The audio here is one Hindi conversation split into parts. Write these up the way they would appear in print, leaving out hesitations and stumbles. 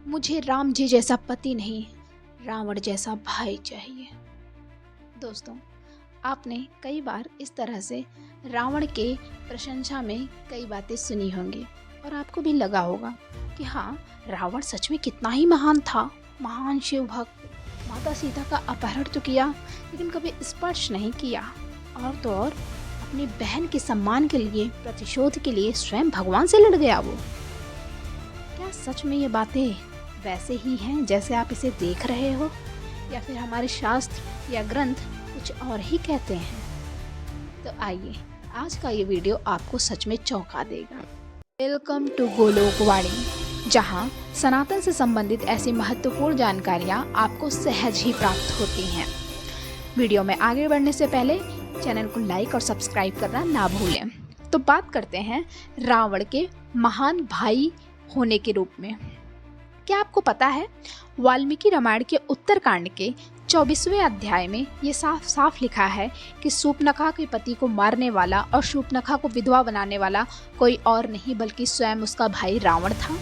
मुझे राम जी जैसा पति नहीं, रावण जैसा भाई चाहिए। दोस्तों, आपने कई बार इस तरह से रावण के प्रशंसा में कई बातें सुनी होंगी और आपको भी लगा होगा कि हाँ, रावण सच में कितना ही महान था, महान शिव भक्त। माता सीता का अपहरण तो किया लेकिन कभी स्पर्श नहीं किया, और तो और अपनी बहन के सम्मान के लिए, प्रतिशोध के लिए स्वयं भगवान से लड़ गया वो। क्या सच में ये बातें वैसे ही हैं जैसे आप इसे देख रहे हो, या फिर हमारे शास्त्र या ग्रंथ कुछ और ही कहते हैं? तो आइए, आज का ये वीडियो आपको सच में चौंका देगा। वेलकम टू गोलोकवाणी, जहां सनातन से संबंधित ऐसी महत्वपूर्ण जानकारियां आपको सहज ही प्राप्त होती हैं। वीडियो में आगे बढ़ने से पहले चैनल को लाइक और सब्सक्राइब करना ना भूलें। तो बात करते हैं रावण के महान भाई होने के रूप में। क्या आपको पता है, वाल्मीकि रामायण के उत्तरकांड के 24वें अध्याय में ये साफ साफ लिखा है कि शूर्पणखा के पति को मारने वाला और शूर्पणखा को विधवा बनाने वाला कोई और नहीं बल्कि स्वयं उसका भाई रावण था।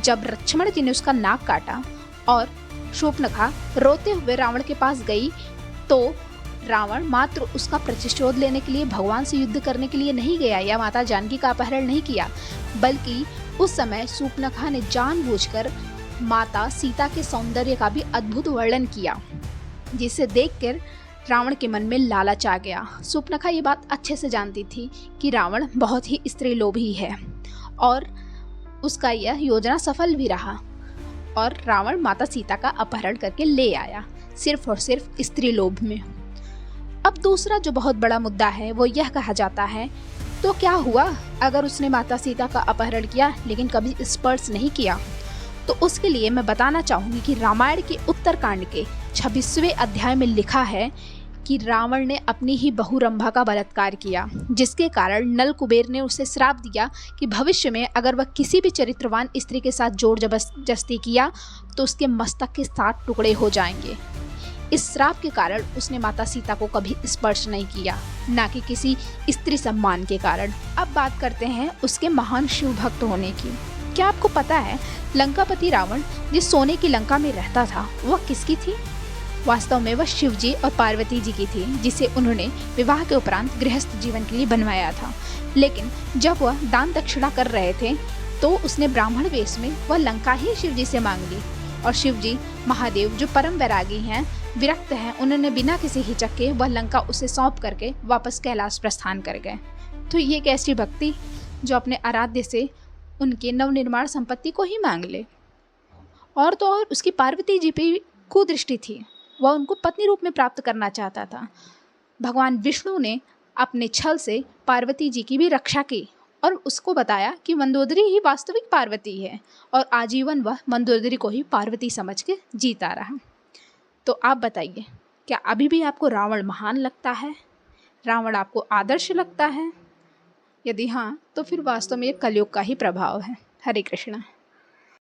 जब लक्ष्मण जी ने उसका नाक काटा और शूर्पणखा रोते हुए रावण के पास गई, तो रावण मात्र उसका प्रतिशोध लेने के लिए भगवान से युद्ध करने के लिए नहीं गया या माता जानकी का अपहरण नहीं किया, बल्कि उस समय शूर्पणखा ने जानबूझकर माता सीता के सौंदर्य का भी अद्भुत वर्णन किया, जिसे देखकर रावण के मन में लालच आ गया। शूर्पणखा ये बात अच्छे से जानती थी कि रावण बहुत ही स्त्रीलोभी है और उसका यह योजना सफल भी रहा, और रावण माता सीता का अपहरण करके ले आया सिर्फ और सिर्फ स्त्रीलोभ में। अब दूसरा जो बहुत बड़ा मुद्दा है वो यह कहा जाता है, तो क्या हुआ अगर उसने माता सीता का अपहरण किया लेकिन कभी स्पर्श नहीं किया? तो उसके लिए मैं बताना चाहूँगी कि रामायण के उत्तरकांड के 26वें अध्याय में लिखा है कि रावण ने अपनी ही बहू रंभा का बलात्कार किया, जिसके कारण नल कुबेर ने उसे श्राप दिया कि भविष्य में अगर वह किसी भी चरित्रवान स्त्री के साथ जोर जबरदस्ती किया तो उसके मस्तक के 7 टुकड़े हो जाएंगे। इस श्राप के कारण उसने माता सीता को कभी स्पर्श नहीं किया, ना कि किसी स्त्री सम्मान के कारण। अब बात करते हैं उसके महान शिव भक्त होने की। क्या आपको पता है, लंकापति रावण जिस सोने की लंका में रहता था वह किसकी थी? वास्तव में वह शिव जी और पार्वती जी की थी, जिसे उन्होंने विवाह के उपरांत गृहस्थ जीवन के लिए बनवाया था। लेकिन जब वह दान दक्षिणा कर रहे थे तो उसने ब्राह्मण वेश में वह लंका ही शिव जी से मांग ली, और शिव जी महादेव जो परम वैरागी हैं, विरक्त हैं, उन्होंने बिना किसी हिचक के वह लंका उसे सौंप करके वापस कैलाश प्रस्थान कर गए। तो ये एक ऐसी भक्ति जो अपने आराध्य से उनके नवनिर्माण संपत्ति को ही मांग ले। और तो और उसकी पार्वती जी पे कुदृष्टि थी, वह उनको पत्नी रूप में प्राप्त करना चाहता था। भगवान विष्णु ने अपने छल से पार्वती जी की भी रक्षा की और उसको बताया कि मंदोदरी ही वास्तविक पार्वती है, और आजीवन वह मंदोदरी को ही पार्वती समझ के जीता रहा। तो आप बताइए, क्या अभी भी आपको रावण महान लगता है? रावण आपको आदर्श लगता है? यदि हाँ, तो फिर वास्तव में ये कलयुग का ही प्रभाव है। हरे कृष्णा।